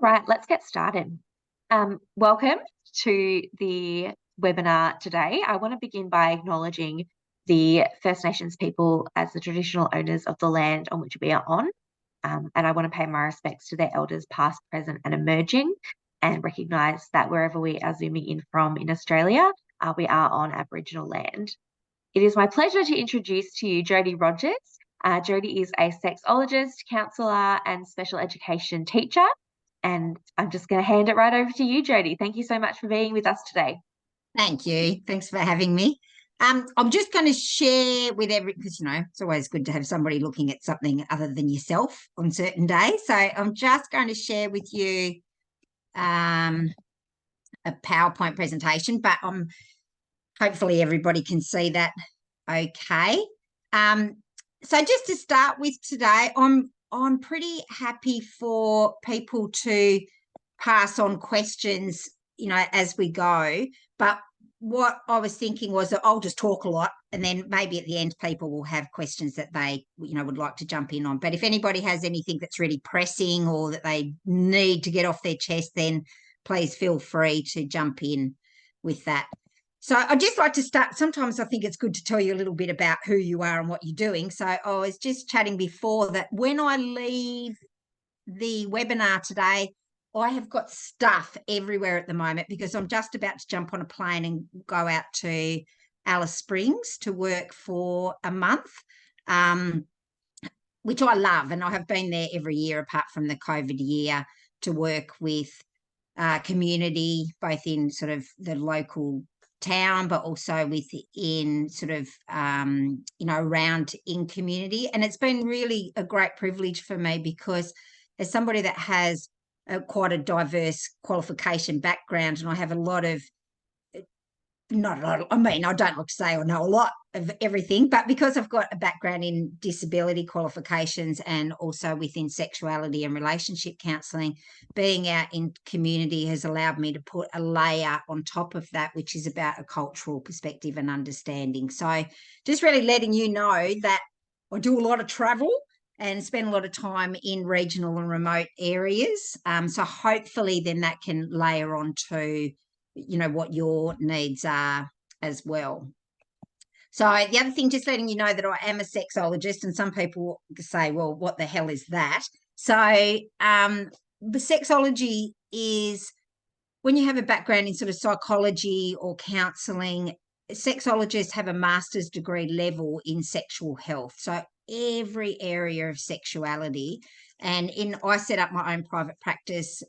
All right, let's get started. Welcome to the webinar today. I want to begin by acknowledging the First Nations people as the traditional owners of the land on which we are on. And I want to pay my respects to their elders past, present and emerging, and recognise that wherever we are zooming in from in Australia, we are on Aboriginal land. It is my pleasure to introduce to you Jodi Rogers. Jodi is a sexologist, counsellor and special education teacher. And I'm just going to hand it right over to you, Jodi. Thank you so much for being with us today. Thank you. Thanks for having me. I'm just going to share with because, it's always good to have somebody looking at something other than yourself on certain days. So I'm just going to share with you a PowerPoint presentation, but hopefully everybody can see that okay. So just to start with today, I'm pretty happy for people to pass on questions, as we go. But what I was thinking was that I'll just talk a lot, and then maybe at the end people will have questions that they, would like to jump in on. But if anybody has anything that's really pressing or that they need to get off their chest, then please feel free to jump in with that. So I'd just like to start. Sometimes I think it's good to tell you a little bit about who you are and what you're doing. So I was just chatting before that when I leave the webinar today, I have got stuff everywhere at the moment because I'm just about to jump on a plane and go out to Alice Springs to work for a month, which I love. And I have been there every year apart from the COVID year to work with community, both in sort of the local town, but also within sort of, around in community. And it's been really a great privilege for me because as somebody that has quite a diverse qualification background, and I have I don't look to say I know a lot of everything, but because I've got a background in disability qualifications and also within sexuality and relationship counselling, being out in community has allowed me to put a layer on top of that, which is about a cultural perspective and understanding. So just really letting you know that I do a lot of travel and spend a lot of time in regional and remote areas. So hopefully then that can layer on to what your needs are as well. So the other thing, just letting you know that I am a sexologist, and some people say, well, what the hell is that? So the sexology is when you have a background in sort of psychology or counselling, sexologists have a master's degree level in sexual health. So every area of sexuality. And I set up my own private practice,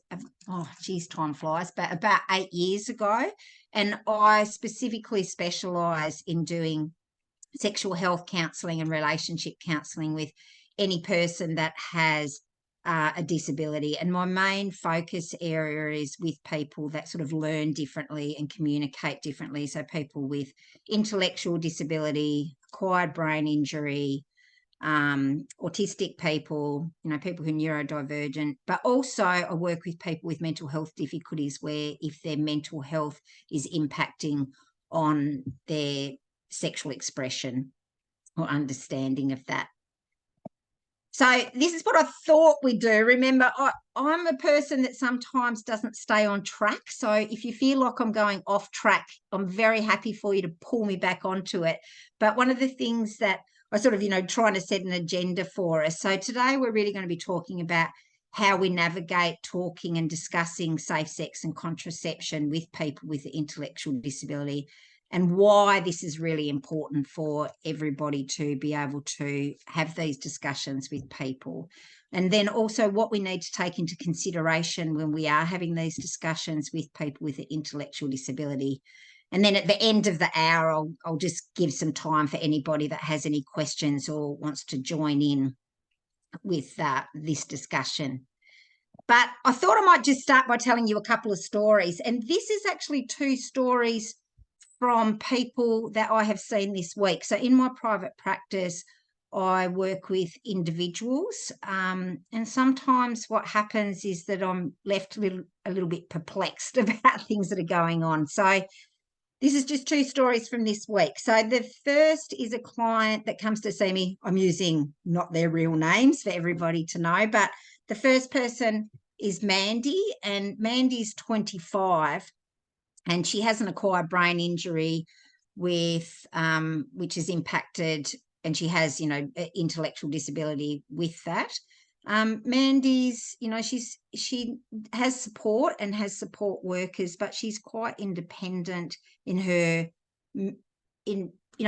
time flies, but about 8 years ago. And I specifically specialise in doing sexual health counselling and relationship counselling with any person that has a disability. And my main focus area is with people that sort of learn differently and communicate differently. So people with intellectual disability, acquired brain injury, autistic people, people who are neurodivergent, but also I work with people with mental health difficulties where if their mental health is impacting on their sexual expression or understanding of that. So this is what I thought we'd do. Remember, I'm a person that sometimes doesn't stay on track. So if you feel like I'm going off track, I'm very happy for you to pull me back onto it. But one of the things that I sort of, trying to set an agenda for us. So today we're really going to be talking about how we navigate talking and discussing safe sex and contraception with people with intellectual disability, and why this is really important for everybody to be able to have these discussions with people. And then also what we need to take into consideration when we are having these discussions with people with intellectual disability. And then at the end of the hour, I'll just give some time for anybody that has any questions or wants to join in with this discussion. But I thought I might just start by telling you a couple of stories. And this is actually 2 stories from people that I have seen this week. So in my private practice, I work with individuals, and sometimes what happens is that I'm left a little bit perplexed about things that are going on. So this is just 2 stories from this week. So the first is a client that comes to see me. I'm using not their real names for everybody to know, but the first person is Mandy, and Mandy's 25, and she has an acquired brain injury with which has impacted, and she has, intellectual disability with that. Mandy's, she has support and has support workers, but she's quite independent in her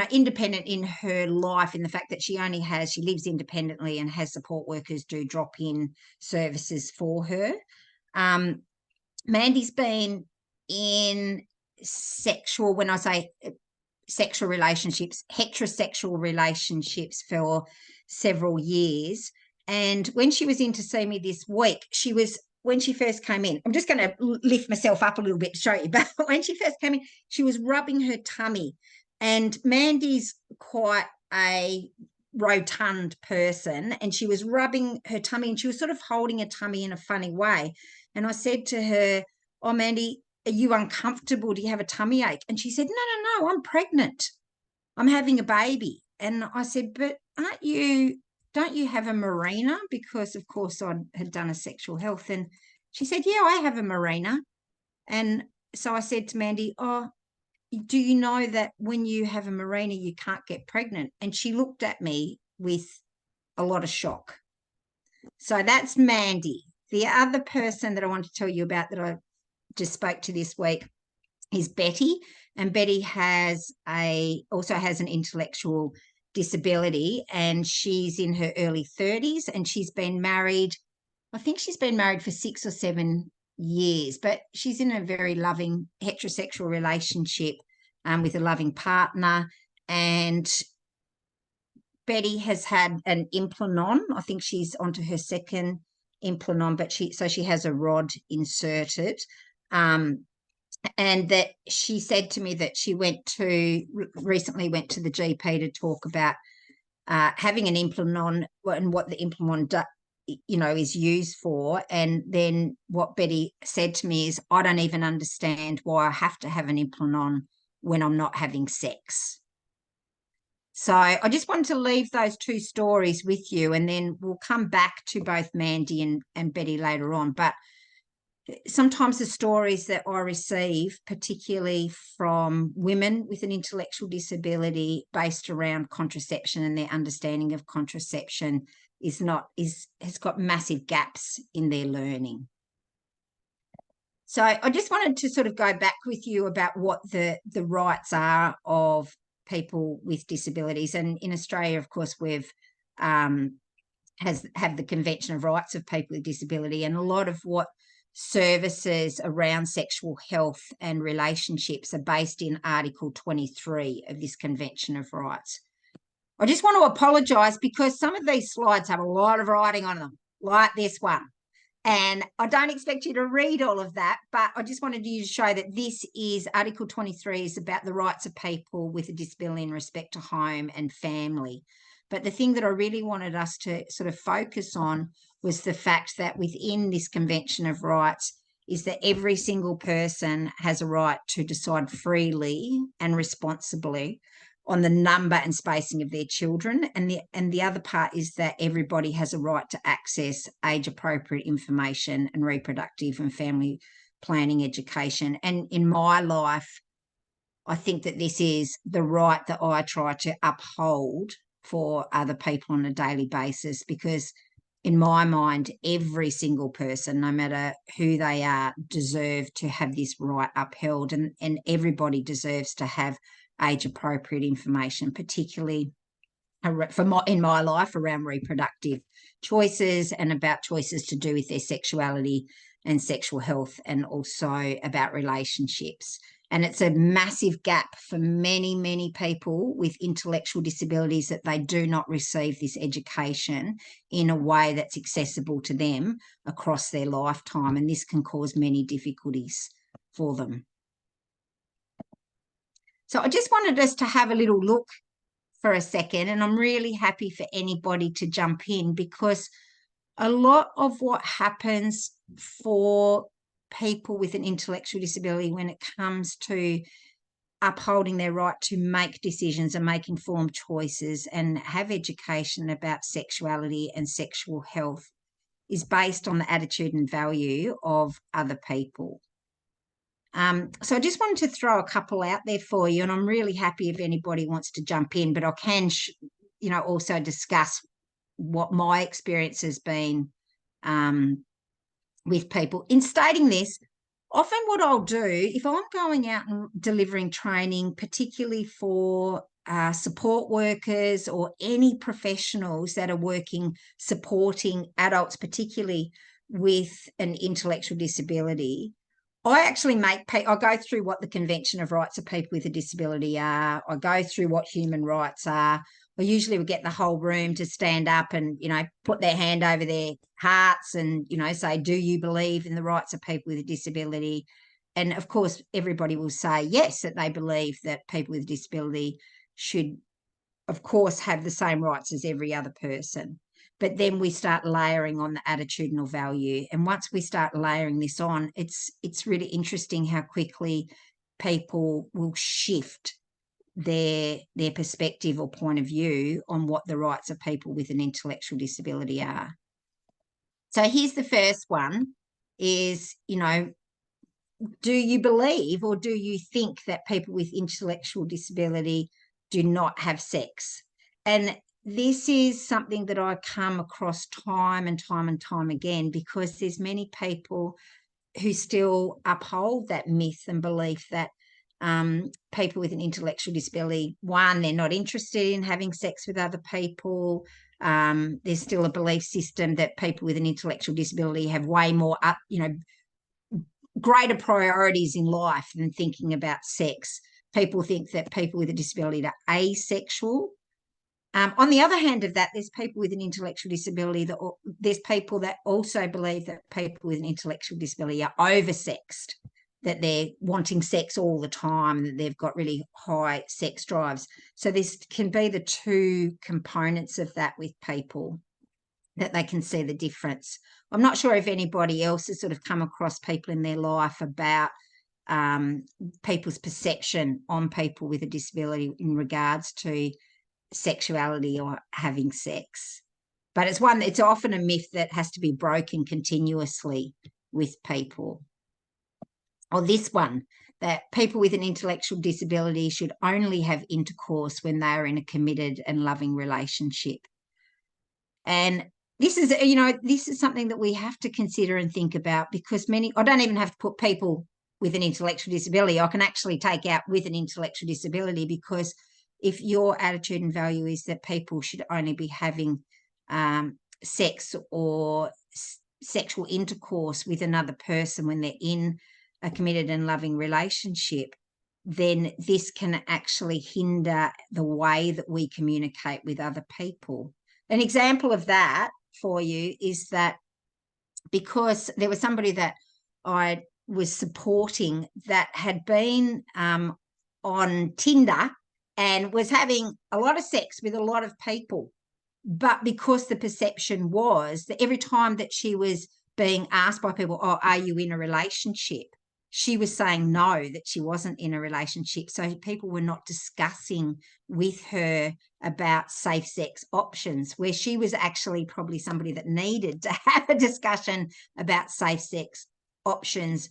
independent in her life, in the fact that she lives independently and has support workers do drop-in services for her. Mandy's been in sexual, when I say sexual relationships, heterosexual relationships for several years. And when she was in to see me this week, when she first came in, I'm just going to lift myself up a little bit to show you, but when she first came in, she was rubbing her tummy. And Mandy's quite a rotund person, and she was rubbing her tummy, and she was sort of holding her tummy in a funny way. And I said to her, "Oh, Mandy, are you uncomfortable? Do you have a tummy ache?" And she said, No, I'm pregnant. I'm having a baby. And I said, "But don't you have a Mirena?" Because, of course, I had done a sexual health. And she said, "Yeah, I have a Mirena." And so I said to Mandy, "Oh, do you know that when you have a Mirena, you can't get pregnant?" And she looked at me with a lot of shock. So that's Mandy. The other person that I want to tell you about that I just spoke to this week is Betty, and Betty also has an intellectual disability, and she's in her early 30s, and she's been married. I think she's been married for 6 or 7 years, but she's in a very loving heterosexual relationship with a loving partner. And Betty has had an implanon. I think she's onto her second implanon, but she has a rod inserted. And that she said to me that she recently went to the GP to talk about having an implanon and what the implanon is used for. And then what Betty said to me is, "I don't even understand why I have to have an implanon when I'm not having sex." So I just wanted to leave those two stories with you, and then we'll come back to both Mandy and Betty later on. But sometimes the stories that I receive, particularly from women with an intellectual disability based around contraception and their understanding of contraception, has got massive gaps in their learning. So I just wanted to sort of go back with you about what the rights are of people with disabilities. And in Australia, of course, we've have the Convention of Rights of People with Disability, and a lot of what services around sexual health and relationships are based in Article 23 of this Convention of Rights. I just want to apologise because some of these slides have a lot of writing on them, like this one. And I don't expect you to read all of that, but I just wanted you to show that this is Article 23 is about the rights of people with a disability in respect to home and family. But the thing that I really wanted us to sort of focus on was the fact that within this Convention of Rights is that every single person has a right to decide freely and responsibly on the number and spacing of their children. And the other part is that everybody has a right to access age-appropriate information and reproductive and family planning education. And in my life, I think that this is the right that I try to uphold for other people on a daily basis, because in my mind, every single person, no matter who they are, deserve to have this right upheld, and everybody deserves to have age-appropriate information, particularly in my life around reproductive choices and about choices to do with their sexuality and sexual health, and also about relationships. And it's a massive gap for many, many people with intellectual disabilities that they do not receive this education in a way that's accessible to them across their lifetime. And this can cause many difficulties for them. So I just wanted us to have a little look for a second, and I'm really happy for anybody to jump in, because a lot of what happens for people with an intellectual disability when it comes to upholding their right to make decisions and make informed choices and have education about sexuality and sexual health is based on the attitude and value of other people. So I just wanted to throw a couple out there for you, and I'm really happy if anybody wants to jump in, but I can, also discuss what my experience has been with people. In stating this, often what I'll do, if I'm going out and delivering training, particularly for support workers or any professionals that are working, supporting adults, particularly with an intellectual disability, I actually I go through what the Convention of Rights of People with a Disability are. I go through what human rights are. I usually would get the whole room to stand up and, put their hand over their hearts and, say, do you believe in the rights of people with a disability? And of course, everybody will say yes, that they believe that people with a disability should, of course, have the same rights as every other person. But then we start layering on the attitudinal value. And once we start layering this on, it's really interesting how quickly people will shift their perspective or point of view on what the rights of people with an intellectual disability are. So here's the first one is, do you believe or do you think that people with intellectual disability do not have sex? And this is something that I come across time and time and time again, because there's many people who still uphold that myth and belief that people with an intellectual disability, one, they're not interested in having sex with other people. There's still a belief system that people with an intellectual disability have way more greater priorities in life than thinking about sex. People think that people with a disability are asexual. On the other hand of that, there's people with an intellectual disability there's people that also believe that people with an intellectual disability are oversexed, that they're wanting sex all the time, that they've got really high sex drives. So this can be the two components of that with people, that they can see the difference. I'm not sure if anybody else has sort of come across people in their life about people's perception on people with a disability in regards to sexuality or having sex. But it's often a myth that has to be broken continuously with people. Or this one, that people with an intellectual disability should only have intercourse when they are in a committed and loving relationship. And this is something that we have to consider and think about, because I don't even have to put people with an intellectual disability. I can actually take out with an intellectual disability, because if your attitude and value is that people should only be having sex or sexual intercourse with another person when they're in a committed and loving relationship, then this can actually hinder the way that we communicate with other people. An example of that for you is that, because there was somebody that I was supporting that had been on Tinder and was having a lot of sex with a lot of people. But because the perception was that every time that she was being asked by people, oh, are you in a relationship? She was saying no, that she wasn't in a relationship. So people were not discussing with her about safe sex options, where she was actually probably somebody that needed to have a discussion about safe sex options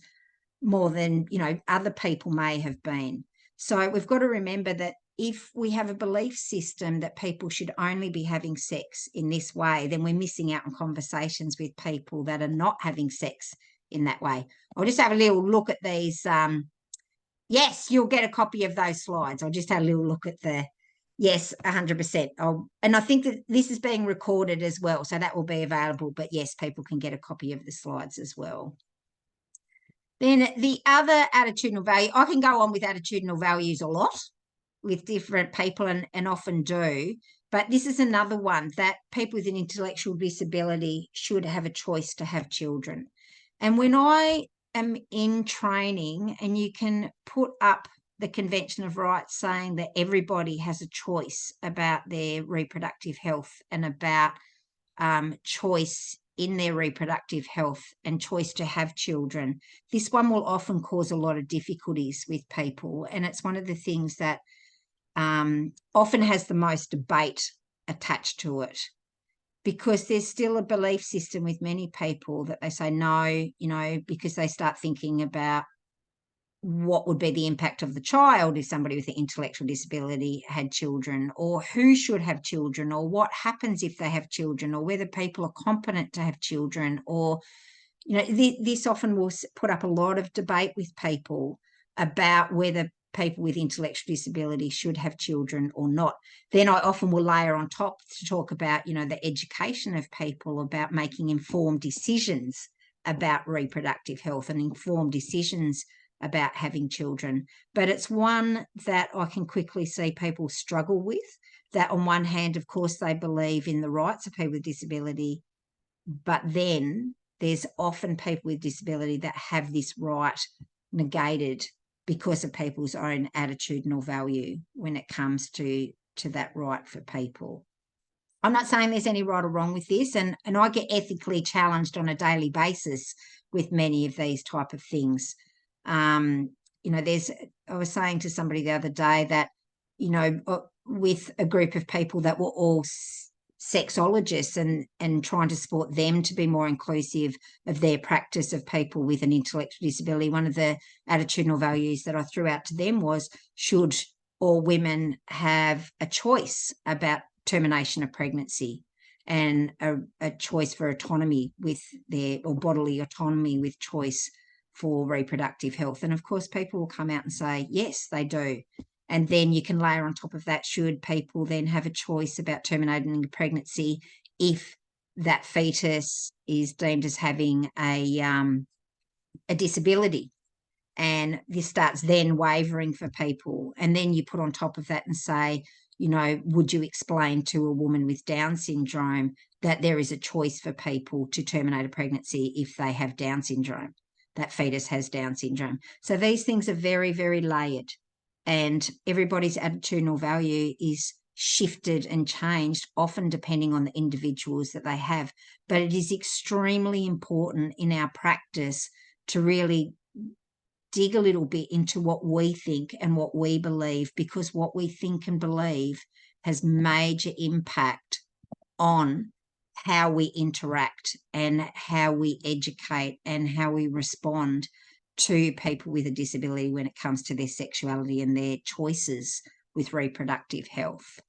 more than, other people may have been. So we've got to remember that if we have a belief system that people should only be having sex in this way, then we're missing out on conversations with people that are not having sex in that way. I'll just have a little look at these. Yes, you'll get a copy of those slides. I'll just have a little look at yes, 100%. And I think that this is being recorded as well, so that will be available. But yes, people can get a copy of the slides as well. Then the other attitudinal value, I can go on with attitudinal values a lot with different people and often do, but this is another one, that people with an intellectual disability should have a choice to have children. And when I am in training, and you can put up the Convention of Rights saying that everybody has a choice about their reproductive health and about choice in their reproductive health and choice to have children, this one will often cause a lot of difficulties with people. And it's one of the things that often has the most debate attached to it. because there's still a belief system with many people that they say no, you know, because they start thinking about what would be the impact of the child if somebody with an intellectual disability had children, or who should have children, or what happens if they have children, or whether people are competent to have children, or, you know, this often will put up a lot of debate with people about whether people with intellectual disability should have children or not. Then I often will layer on top to talk about, you know, the education of people about making informed decisions about reproductive health and informed decisions about having children. But it's one that I can quickly see people struggle with, that on one hand, of course, they believe in the rights of people with disability, but then there's often people with disability that have this right negated because of people's own attitudinal value when it comes to that right for people. I'm not saying there's any right or wrong with this, and I get ethically challenged on a daily basis with many of these type of things. You know, I was saying to somebody the other day that, you know, with a group of people that were all sexologists and trying to support them to be more inclusive of their practice of people with an intellectual disability, one of the attitudinal values that I threw out to them was, should all women have a choice about termination of pregnancy and a choice for autonomy with or bodily autonomy with choice for reproductive health? And of course, people will come out and say, yes, they do. And then you can layer on top of that, should people then have a choice about terminating a pregnancy if that fetus is deemed as having a disability? And this starts then wavering for people. And then you put on top of that and say, you know, would you explain to a woman with Down syndrome that there is a choice for people to terminate a pregnancy if they have Down syndrome, that fetus has Down syndrome? So these things are very, very layered, and everybody's attitudinal value is shifted and changed, often depending on the individuals that they have. But it is extremely important in our practice to really dig a little bit into what we think and what we believe, because what we think and believe has major impact on how we interact and how we educate and how we respond to people with a disability when it comes to their sexuality and their choices with reproductive health.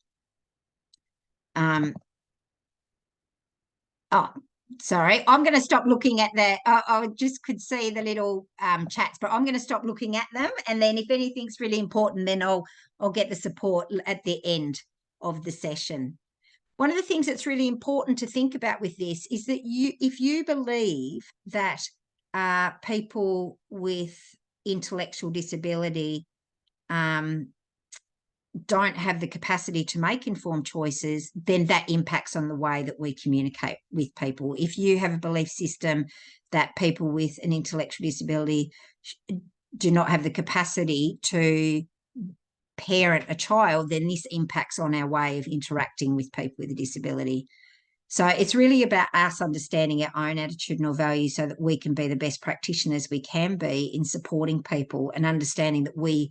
Sorry, I'm going to stop looking at that. I just could see the little chats, but I'm going to stop looking at them. And then if anything's really important, then I'll get the support at the end of the session. One of the things that's really important to think about with this is that if you believe that people with intellectual disability don't have the capacity to make informed choices, then that impacts on the way that we communicate with people. If you have a belief system that people with an intellectual disability do not have the capacity to parent a child, then this impacts on our way of interacting with people with a disability. So it's really about us understanding our own attitudinal values so that we can be the best practitioners we can be in supporting people, and understanding that we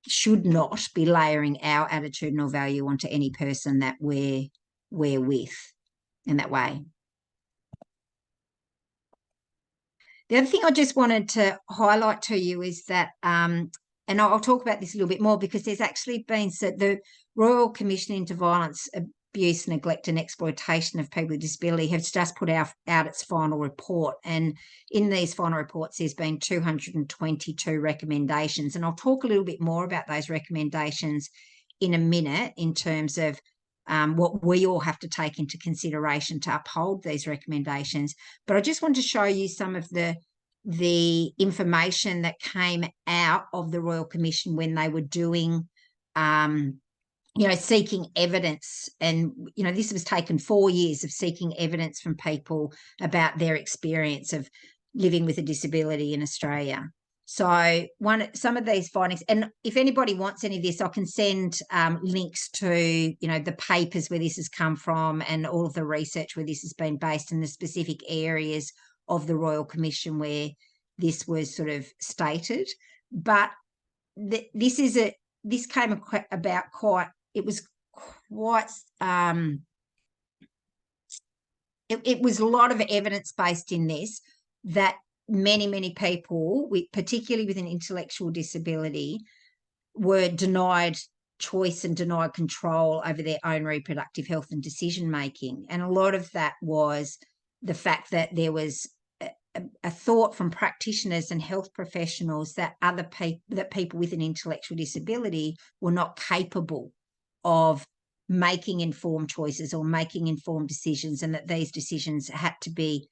should not be layering our attitudinal value onto any person that we're with in that way. The other thing I just wanted to highlight to you is that, and I'll talk about this a little bit more, because there's actually been the Royal Commission into Violence, Abuse, Neglect and Exploitation of People with Disability has just put out its final report. And in these final reports, there's been 222 recommendations. And I'll talk a little bit more about those recommendations in a minute in terms of what we all have to take into consideration to uphold these recommendations. But I just want to show you some of the information that came out of the Royal Commission when they were doing seeking evidence. And, this was taken 4 years of seeking evidence from people about their experience of living with a disability in Australia. So some of these findings, and if anybody wants any of this, I can send links to, the papers where this has come from and all of the research where this has been based in the specific areas of the Royal Commission where this was sort of stated. But this came about quite it was a lot of evidence based in this, that many people, particularly with an intellectual disability, were denied choice and denied control over their own reproductive health and decision making. And a lot of that was the fact that there was a thought from practitioners and health professionals that people with an intellectual disability were not capable of making informed choices or making informed decisions, and that these decisions had to be,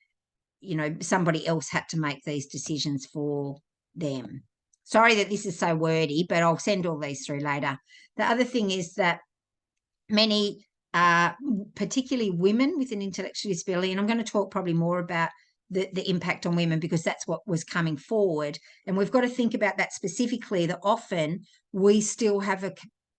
somebody else had to make these decisions for them. Sorry that this is so wordy, but I'll send all these through later. The other thing is that many, particularly women with an intellectual disability, and I'm going to talk probably more about the impact on women because that's what was coming forward. And we've got to think about that specifically, that often we still have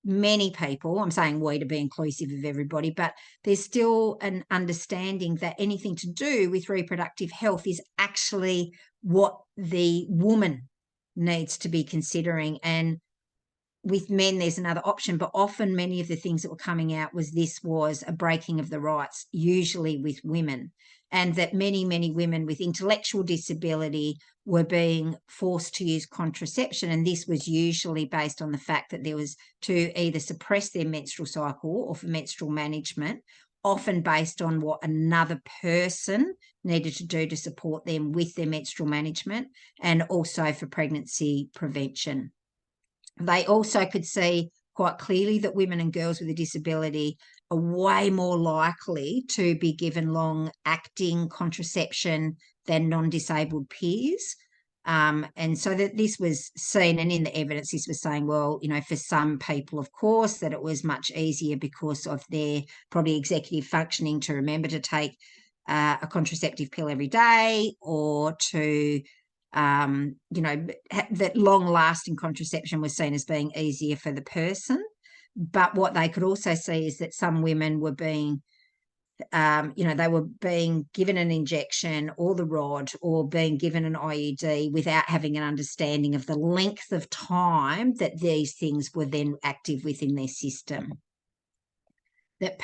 many people, I'm saying we to be inclusive of everybody, but there's still an understanding that anything to do with reproductive health is actually what the woman needs to be considering. And with men, there's another option, but often many of the things that were coming out this was a breaking of the rights, usually with women, and that many women with intellectual disability were being forced to use contraception. And this was usually based on the fact that there was to either suppress their menstrual cycle or for menstrual management, often based on what another person needed to do to support them with their menstrual management, and also for pregnancy prevention. They also could see quite clearly that women and girls with a disability are way more likely to be given long-acting contraception than non-disabled peers. And so that this was seen, and in the evidence this was saying, well, for some people, of course, that it was much easier because of their probably executive functioning to remember to take a contraceptive pill every day, or to that long-lasting contraception was seen as being easier for the person. But what they could also see is that some women were being, they were being given an injection or the rod, or being given an IUD without having an understanding of the length of time that these things were then active within their system. That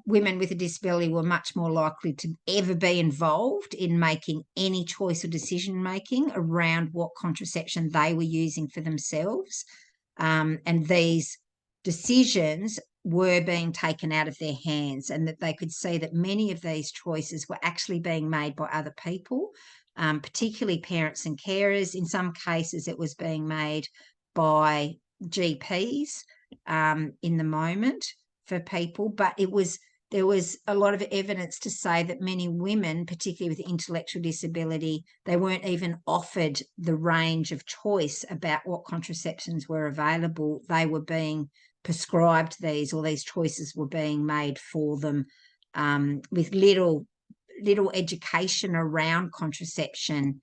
women with a disability, were much more likely to ever be involved in making any choice or decision making around what contraception they were using for themselves. And these decisions were being taken out of their hands, and that they could see that many of these choices were actually being made by other people, particularly parents and carers. In some cases, it was being made by GPs in the moment for people, but there was a lot of evidence to say that many women, particularly with intellectual disability, they weren't even offered the range of choice about what contraceptions were available. They were being prescribed these, or these choices were being made for them, with little education around contraception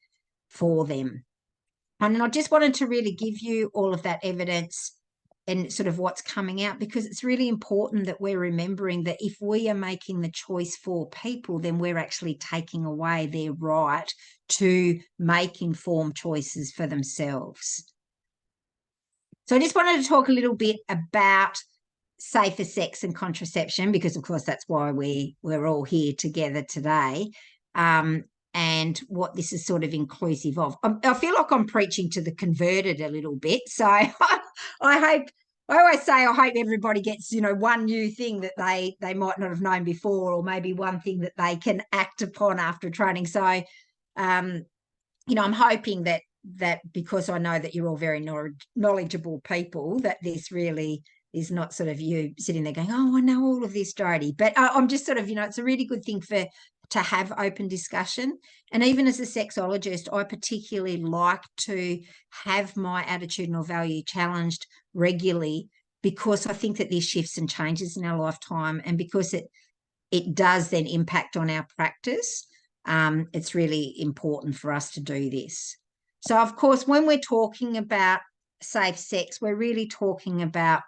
for them. And I just wanted to really give you all of that evidence and sort of what's coming out, because it's really important that we're remembering that if we are making the choice for people, then we're actually taking away their right to make informed choices for themselves. So I just wanted to talk a little bit about safer sex and contraception, because of course that's why we're all here together today, and what this is sort of inclusive of. I feel like I'm preaching to the converted a little bit, so I always say I hope everybody gets one new thing that they might not have known before, or maybe one thing that they can act upon after training. So I'm hoping that because I know that you're all very knowledgeable people, that this really is not sort of you sitting there going, oh, I know all of this, Jodi. But I'm just sort of, it's a really good thing to have open discussion. And even as a sexologist, I particularly like to have my attitudinal value challenged regularly, because I think that there's shifts and changes in our lifetime, and because it does then impact on our practice. It's really important for us to do this. So, of course, when we're talking about safe sex, we're really talking about,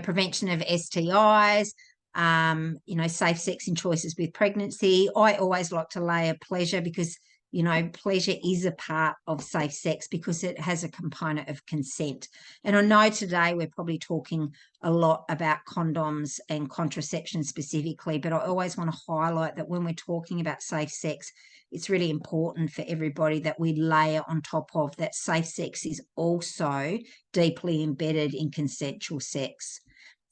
prevention of STIs, safe sex in choices with pregnancy. I always like to layer pleasure, because You know, pleasure is a part of safe sex because it has a component of consent. And I know today we're probably talking a lot about condoms and contraception specifically, but I always want to highlight that when we're talking about safe sex, it's really important for everybody that we layer on top of that safe sex is also deeply embedded in consensual sex.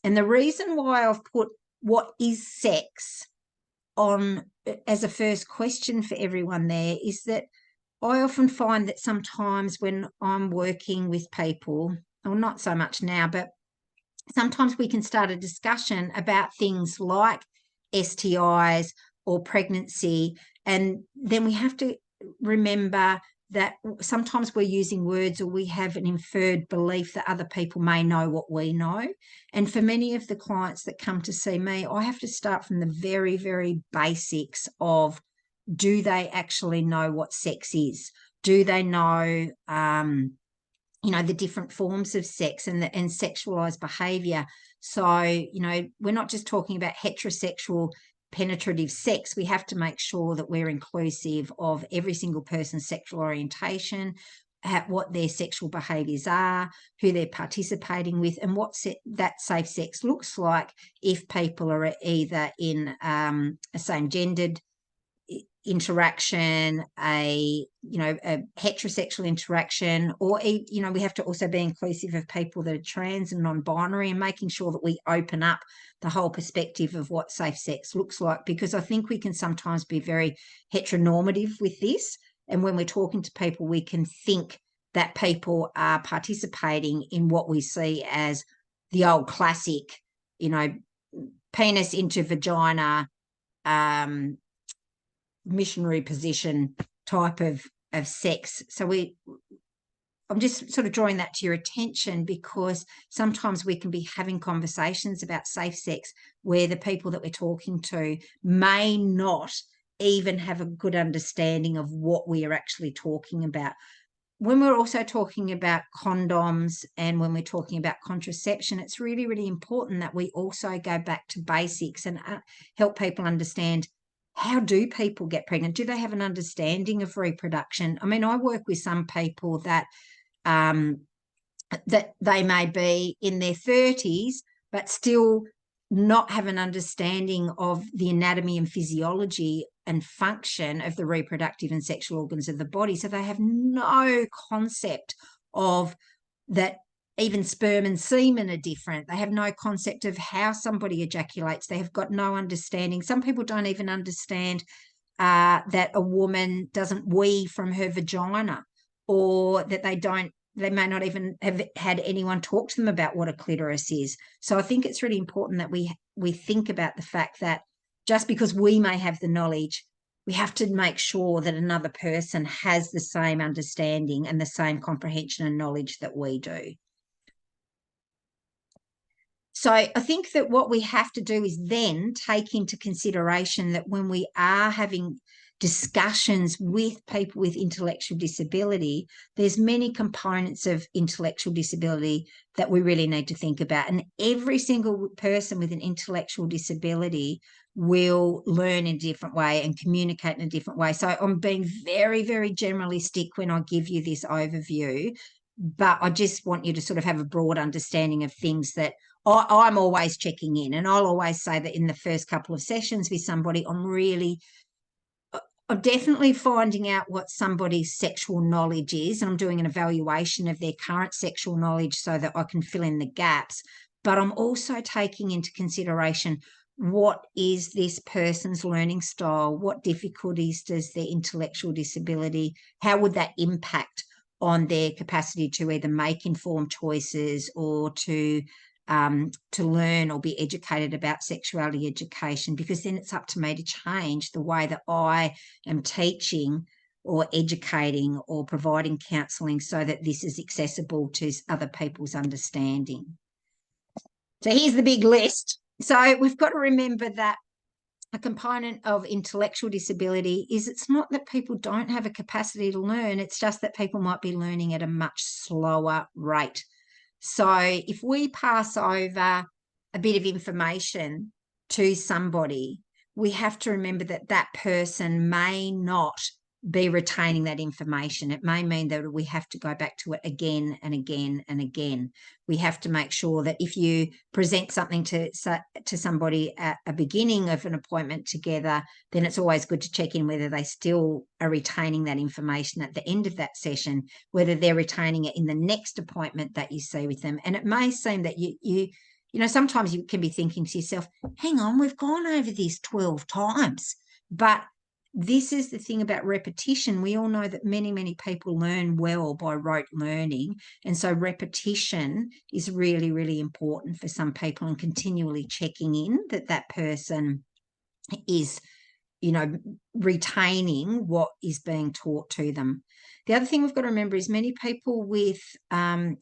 And the reason why I've put what is sex on as a first question for everyone there is that I often find that sometimes when I'm working with people, well, not so much now, but sometimes we can start a discussion about things like STIs or pregnancy, and then we have to remember that sometimes we're using words or we have an inferred belief that other people may know what we know. And for many of the clients that come to see me, I have to start from the very, very basics of, do they actually know what sex is? Do they know, the different forms of sex and sexualized behavior? So, we're not just talking about heterosexual penetrative sex. We have to make sure that we're inclusive of every single person's sexual orientation, what their sexual behaviors are, who they're participating with, and what that safe sex looks like if people are either in a same-gendered interaction, a heterosexual interaction, or we have to also be inclusive of people that are trans and non-binary, and making sure that we open up the whole perspective of what safe sex looks like, because I think we can sometimes be very heteronormative with this, and when we're talking to people we can think that people are participating in what we see as the old classic, penis into vagina, missionary position type of sex. So I'm just sort of drawing that to your attention, because sometimes we can be having conversations about safe sex where the people that we're talking to may not even have a good understanding of what we are actually talking about. When we're also talking about condoms and when we're talking about contraception, it's really, really important that we also go back to basics and help people understand, how do people get pregnant? Do they have an understanding of reproduction? I mean, I work with some people that that they may be in their 30s but still not have an understanding of the anatomy and physiology and function of the reproductive and sexual organs of the body. So they have no concept of that. Even sperm and semen are different. They have no concept of how somebody ejaculates. They have got no understanding. Some people don't even understand that a woman doesn't wee from her vagina, or that they may not even have had anyone talk to them about what a clitoris is. So I think it's really important that we think about the fact that just because we may have the knowledge, we have to make sure that another person has the same understanding and the same comprehension and knowledge that we do. So I think that what we have to do is then take into consideration that when we are having discussions with people with intellectual disability, there's many components of intellectual disability that we really need to think about. And every single person with an intellectual disability will learn in a different way and communicate in a different way. So I'm being very, very generalistic when I give you this overview, but I just want you to sort of have a broad understanding of things that I'm always checking in. And I'll always say that in the first couple of sessions with somebody, I'm definitely finding out what somebody's sexual knowledge is, and I'm doing an evaluation of their current sexual knowledge so that I can fill in the gaps. But I'm also taking into consideration, what is this person's learning style? What difficulties does their intellectual disability, how would that impact on their capacity to either make informed choices or to learn or be educated about sexuality education? Because then it's up to me to change the way that I am teaching or educating or providing counselling so that this is accessible to other people's understanding. So here's the big list. So we've got to remember that a component of intellectual disability is, it's not that people don't have a capacity to learn, it's just that people might be learning at a much slower rate. So if we pass over a bit of information to somebody, we have to remember that that person may not be retaining that information. It may mean that we have to go back to it again and again and again. We have to make sure that if you present something to somebody at a beginning of an appointment together, then it's always good to check in whether they still are retaining that information at the end of that session, whether they're retaining it in the next appointment that you see with them. And it may seem that you know, sometimes you can be thinking to yourself, hang on, we've gone over this 12 times. But this is the thing about repetition. We all know that many, many people learn well by rote learning. And so repetition is really, really important for some people, and continually checking in that that person is, you know, retaining what is being taught to them. The other thing we've got to remember is many people with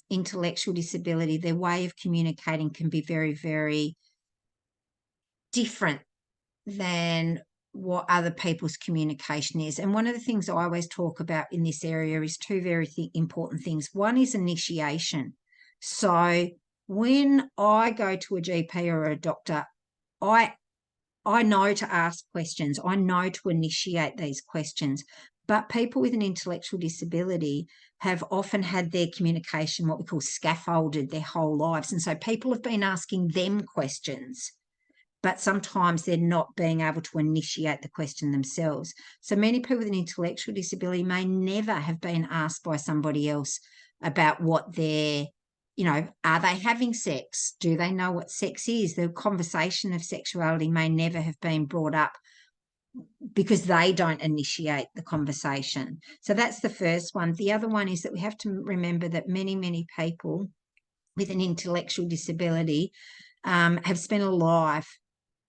intellectual disability, their way of communicating can be very, very different than what other people's communication is. And one of the things I always talk about in this area is two very important things. One is initiation. So when I go to a GP or a doctor, I know to ask questions. I know to initiate these questions. But people with an intellectual disability have often had their communication, what we call scaffolded, their whole lives. And so people have been asking them questions, but sometimes they're not being able to initiate the question themselves. So many people with an intellectual disability may never have been asked by somebody else about what they're, you know, are they having sex? Do they know what sex is? The conversation of sexuality may never have been brought up because they don't initiate the conversation. So that's the first one. The other one is that we have to remember that many, many people with an intellectual disability have spent a life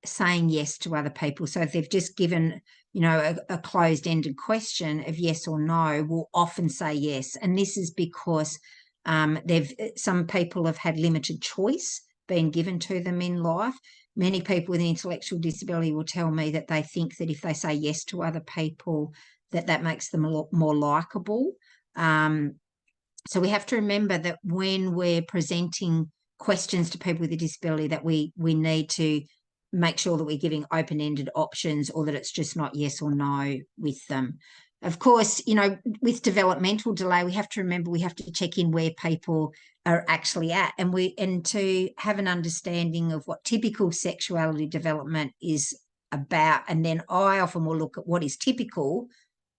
saying yes to other people. So if they've just given, you know, a closed-ended question of yes or no, will often say yes. And this is because some people have had limited choice being given to them in life. Many people with an intellectual disability will tell me that they think that if they say yes to other people, that makes them a lot more likable. So we have to remember that when we're presenting questions to people with a disability, that we need to make sure that we're giving open-ended options, or that it's just not yes or no with them. Of course, you know, with developmental delay, we have to remember we have to check in where people are actually at, and to have an understanding of what typical sexuality development is about. And then I often will look at what is typical,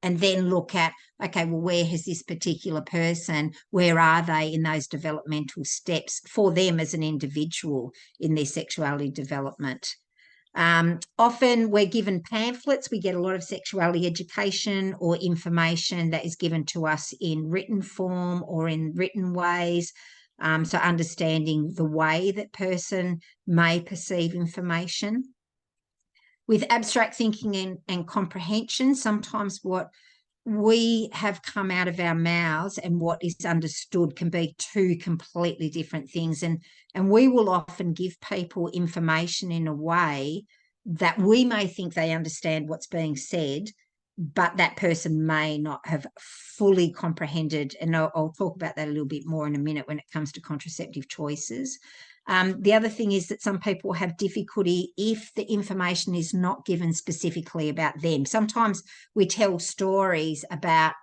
and then look at, okay, well, where has this particular person, where are they in those developmental steps for them as an individual in their sexuality development? Often we're given pamphlets. We get a lot of sexuality education or information that is given to us in written form or in written ways. So understanding the way that person may perceive information. With abstract thinking and comprehension, sometimes what we have come out of our mouths and what is understood can be two completely different things. And we will often give people information in a way that we may think they understand what's being said, but that person may not have fully comprehended. And I'll talk about that a little bit more in a minute when it comes to contraceptive choices. The other thing is that some people have difficulty if the information is not given specifically about them. Sometimes we tell stories about,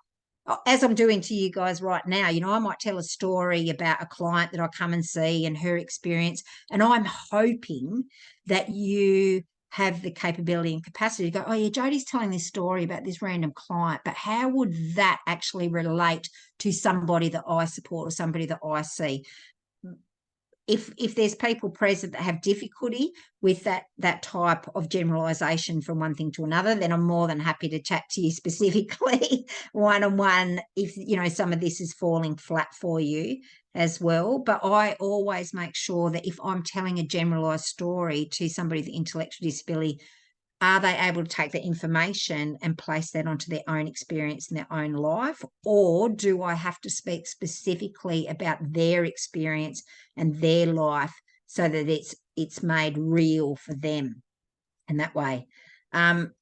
as I'm doing to you guys right now, you know, I might tell a story about a client that I come and see and her experience, and I'm hoping that you have the capability and capacity to go, oh yeah, Jodi's telling this story about this random client, but how would that actually relate to somebody that I support or somebody that I see? If there's people present that have difficulty with that type of generalisation from one thing to another, then I'm more than happy to chat to you specifically one-on-one if, you know, some of this is falling flat for you as well. But I always make sure that if I'm telling a generalised story to somebody with intellectual disability, are they able to take the information and place that onto their own experience in their own life? Or do I have to speak specifically about their experience and their life so that it's made real for them in that way?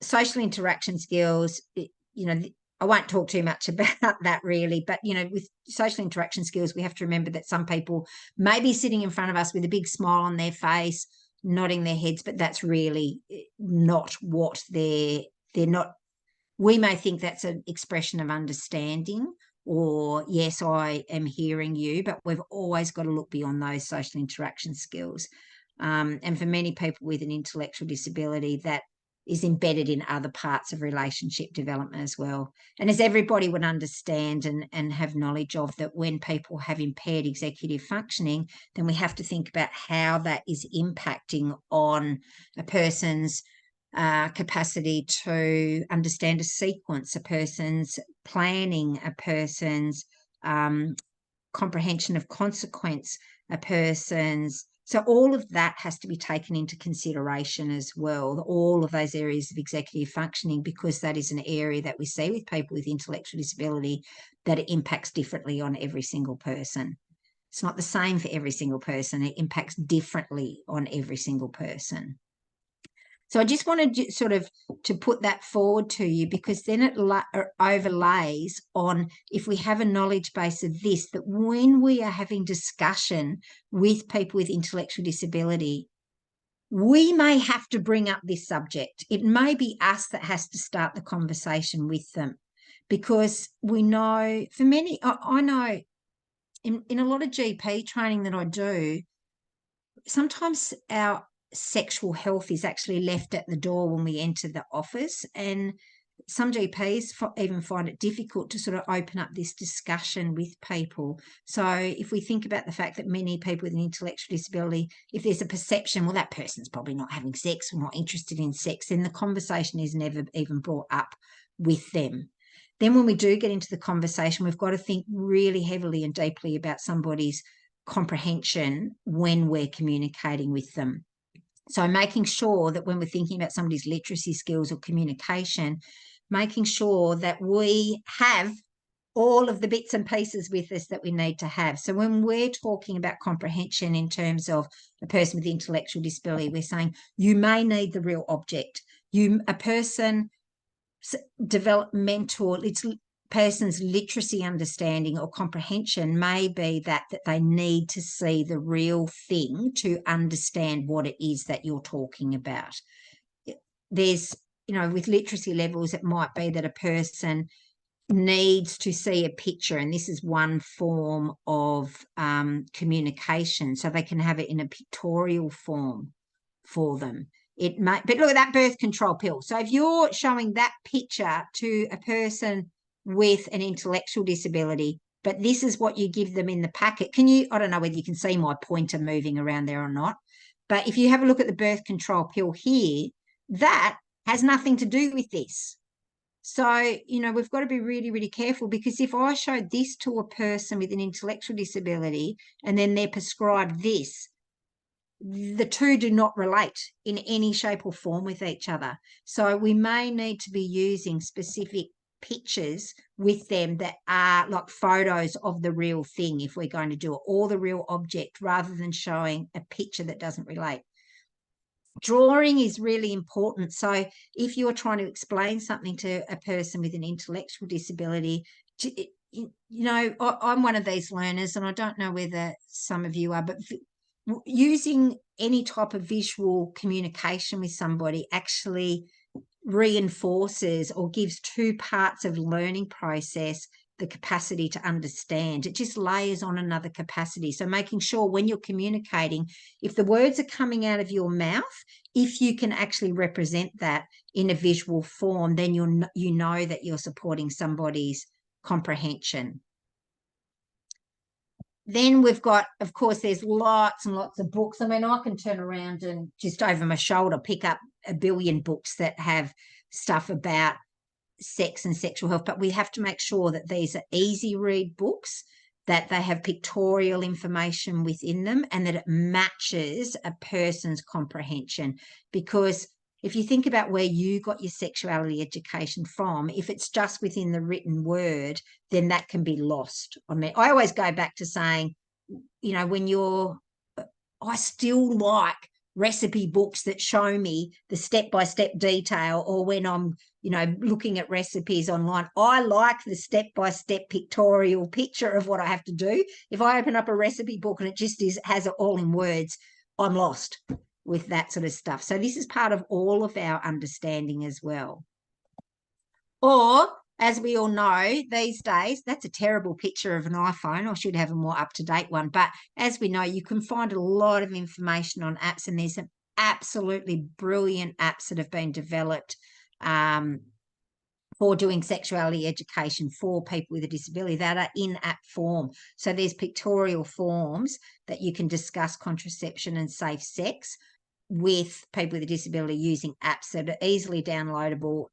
Social interaction skills, you know, I won't talk too much about that really, but, you know, with social interaction skills, we have to remember that some people may be sitting in front of us with a big smile on their face, nodding their heads, but that's really not what they're not We may think that's an expression of understanding, or yes, I am hearing you, but we've always got to look beyond those social interaction skills. And for many people with an intellectual disability, that is embedded in other parts of relationship development as well. And as everybody would understand and have knowledge of, that when people have impaired executive functioning, then we have to think about how that is impacting on a person's capacity to understand a sequence, a person's planning, a person's comprehension of consequence, a person's. So all of that has to be taken into consideration as well, all of those areas of executive functioning, because that is an area that we see with people with intellectual disability, that it impacts differently on every single person. It's not the same for every single person. It impacts differently on every single person. So I just wanted to put that forward to you, because then it overlays on, if we have a knowledge base of this, that when we are having discussion with people with intellectual disability, we may have to bring up this subject. It may be us that has to start the conversation with them, because we know, for many, I know in a lot of GP training that I do, sometimes our sexual health is actually left at the door when we enter the office, and some GPs even find it difficult to sort of open up this discussion with people. So if we think about the fact that many people with an intellectual disability, if there's a perception, well, that person's probably not having sex or not interested in sex, then the conversation is never even brought up with them. Then when we do get into the conversation, we've got to think really heavily and deeply about somebody's comprehension when we're communicating with them. So making sure that when we're thinking about somebody's literacy skills or communication, making sure that we have all of the bits and pieces with us that we need to have. So when we're talking about comprehension in terms of a person with intellectual disability, we're saying you may need the real object. A person developmental, it's person's literacy understanding or comprehension may be that they need to see the real thing to understand what it is that you're talking about. There's, with literacy levels, it might be that a person needs to see a picture, and this is one form of communication, so they can have it in a pictorial form for them. It may, but look at that birth control pill. So if you're showing that picture to a person with an intellectual disability, but this is what you give them in the packet, I don't know whether you can see my pointer moving around there or not, but if you have a look at the birth control pill here, that has nothing to do with this. So, we've got to be really, really careful, because if I show this to a person with an intellectual disability and then they're prescribed this, the two do not relate in any shape or form with each other. So we may need to be using specific pictures with them that are like photos of the real thing if we're going to do it, or the real object, rather than showing a picture that doesn't relate. Drawing is really important. So if you're trying to explain something to a person with an intellectual disability, I'm one of these learners, and I don't know whether some of you are, but using any type of visual communication with somebody actually reinforces or gives two parts of learning process the capacity to understand. It just layers on another capacity. So making sure when you're communicating, if the words are coming out of your mouth, if you can actually represent that in a visual form, then you know that you're supporting somebody's comprehension. Then we've got, of course, there's lots and lots of books. I mean, I can turn around and just over my shoulder pick up a billion books that have stuff about sex and sexual health, but we have to make sure that these are easy read books, that they have pictorial information within them, and that it matches a person's comprehension. Because if you think about where you got your sexuality education from, if it's just within the written word, then that can be lost. I mean, I always go back to saying, I still like recipe books that show me the step-by-step detail, or when I'm, looking at recipes online, I like the step-by-step pictorial picture of what I have to do. If I open up a recipe book and it just has it all in words, I'm lost with that sort of stuff. So this is part of all of our understanding as well. Or, as we all know these days, that's a terrible picture of an iPhone. I should have a more up-to-date one. But as we know, you can find a lot of information on apps, and there's some absolutely brilliant apps that have been developed for doing sexuality education for people with a disability that are in app form. So there's pictorial forms that you can discuss contraception and safe sex with people with a disability using apps that are easily downloadable,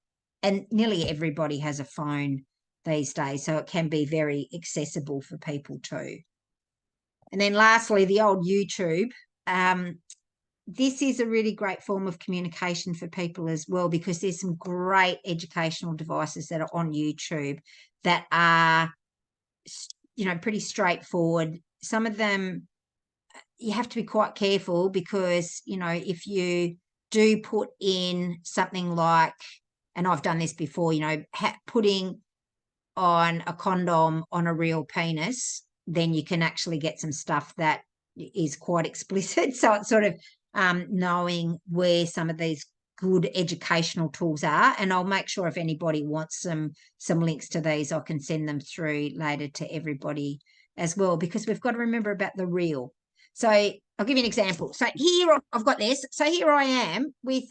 and nearly everybody has a phone these days, so it can be very accessible for people too. And then lastly, the old YouTube. This is a really great form of communication for people as well, because there's some great educational devices that are on YouTube that are, you know, pretty straightforward. Some of them you have to be quite careful because, you know, if you do put in something like, and I've done this before, you know, putting on a condom on a real penis, then you can actually get some stuff that is quite explicit. So it's sort of knowing where some of these good educational tools are, and I'll make sure if anybody wants some links to these, I can send them through later to everybody as well, because we've got to remember about the real. So I'll give you an example. So here I've got this. So here I am with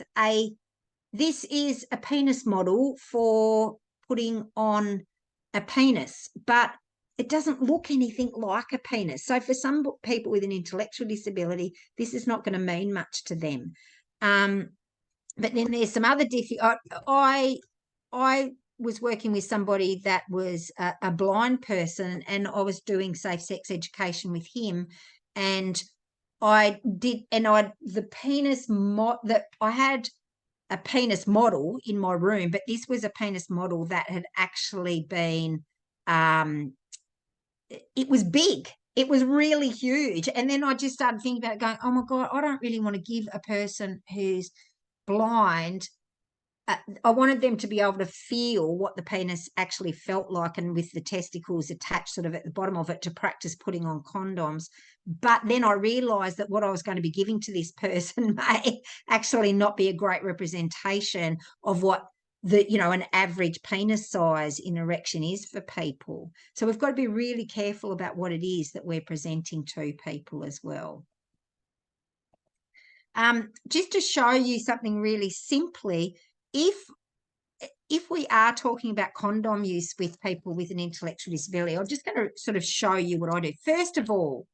this is a penis model for putting on a penis, but it doesn't look anything like a penis. So for some people with an intellectual disability, this is not going to mean much to them. But then there's some other I was working with somebody that was a blind person, and I was doing safe sex education with him, and I had a penis model in my room, but this was a penis model that had actually been, it was big. It was really huge. And then I just started thinking about going, oh my God, I don't really want to give a person who's blind, I wanted them to be able to feel what the penis actually felt like, and with the testicles attached sort of at the bottom of it, to practice putting on condoms. But then I realised that what I was going to be giving to this person may actually not be a great representation of what an average penis size in erection is for people. So we've got to be really careful about what it is that we're presenting to people as well. Just to show you something really simply, if we are talking about condom use with people with an intellectual disability, I'm just going to sort of show you what I do. First of all,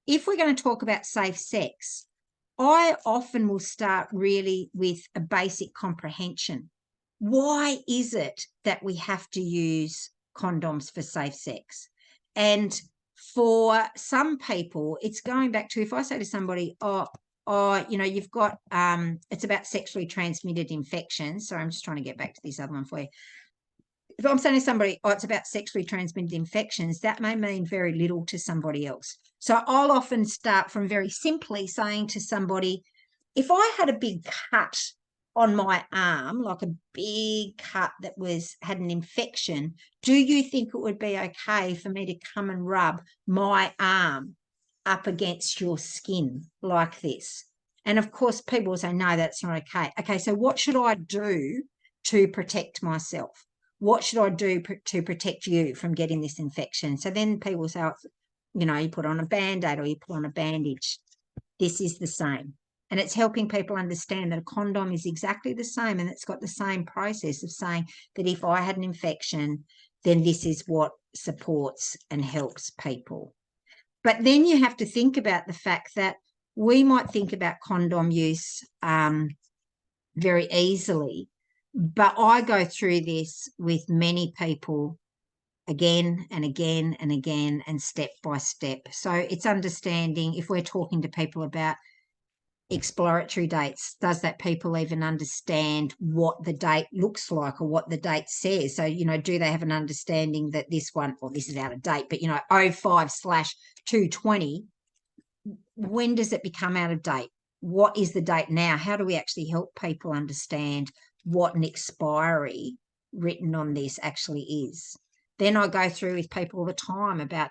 if we're going to talk about safe sex, I often will start really with a basic comprehension. Why is it that we have to use condoms for safe sex? And for some people, it's going back to, if I say to somebody, you've got, it's about sexually transmitted infections. So I'm just trying to get back to this other one for you. If I'm saying to somebody, it's about sexually transmitted infections, that may mean very little to somebody else. So I'll often start from very simply saying to somebody, if I had a big cut on my arm, like a big cut that had an infection, do you think it would be okay for me to come and rub my arm up against your skin like this? And of course, people will say, no, that's not okay. Okay, so what should I do to protect myself? What should I do to protect you from getting this infection? So then people say, you put on a Band-Aid or you put on a bandage. This is the same. And it's helping people understand that a condom is exactly the same, and it's got the same process of saying that if I had an infection, then this is what supports and helps people. But then you have to think about the fact that we might think about condom use very easily, but I go through this with many people again and again and again and step by step. So it's understanding, if we're talking to people about exploratory dates, does that people even understand what the date looks like or what the date says? So, do they have an understanding that this one, or this is out of date, but, 05/220, when does it become out of date? What is the date now? How do we actually help people understand what an expiry written on this actually is? Then I go through with people all the time about,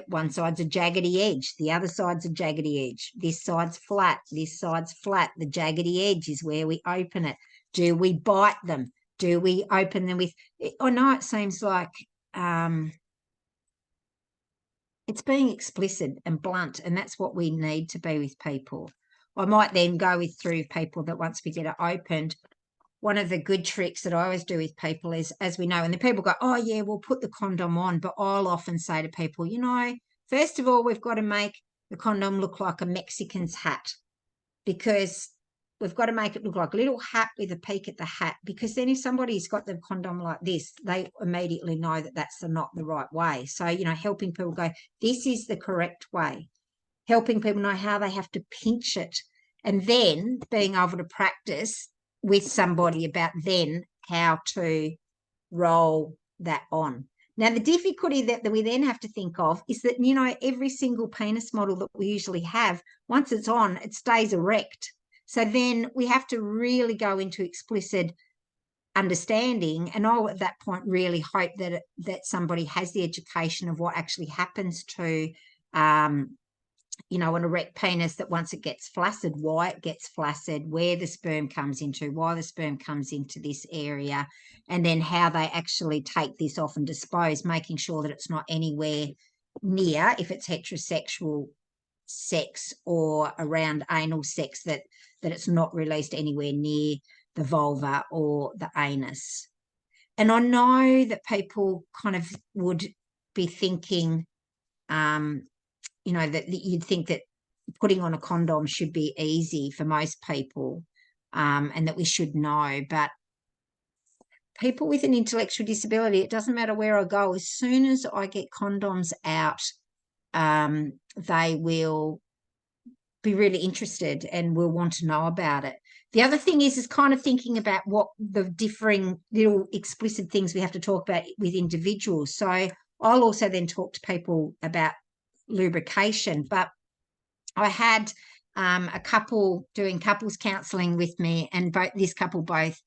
one side's a jaggedy edge, the other side's a jaggedy edge. This side's flat, this side's flat. The jaggedy edge is where we open it. Do we bite them? Do we open them with, I know it seems like it's being explicit and blunt, and that's what we need to be with people. I might then go through people that once we get it opened, one of the good tricks that I always do with people is, as we know, and the people go, oh yeah, we'll put the condom on, but I'll often say to people, first of all, we've got to make the condom look like a Mexican's hat, because we've got to make it look like a little hat with a peak at the hat, because then if somebody's got the condom like this, they immediately know that that's not the right way. So, helping people go, this is the correct way, helping people know how they have to pinch it, and then being able to practice with somebody about then how to roll that on. Now, the difficulty that we then have to think of is that, every single penis model that we usually have, once it's on, it stays erect. So then we have to really go into explicit understanding, and I'll at that point really hope that somebody has the education of what actually happens to an erect penis, that once it gets flaccid, why it gets flaccid, where the sperm comes into, why the sperm comes into this area, and then how they actually take this off and dispose, making sure that it's not anywhere near, if it's heterosexual sex or around anal sex, that it's not released anywhere near the vulva or the anus. And I know that people kind of would be thinking, that you'd think that putting on a condom should be easy for most people, and that we should know. But people with an intellectual disability, it doesn't matter where I go, as soon as I get condoms out, they will be really interested and will want to know about it. The other thing is kind of thinking about what the differing little explicit things we have to talk about with individuals. So I'll also then talk to people about lubrication. But I had a couple doing couples counselling with me, and this couple both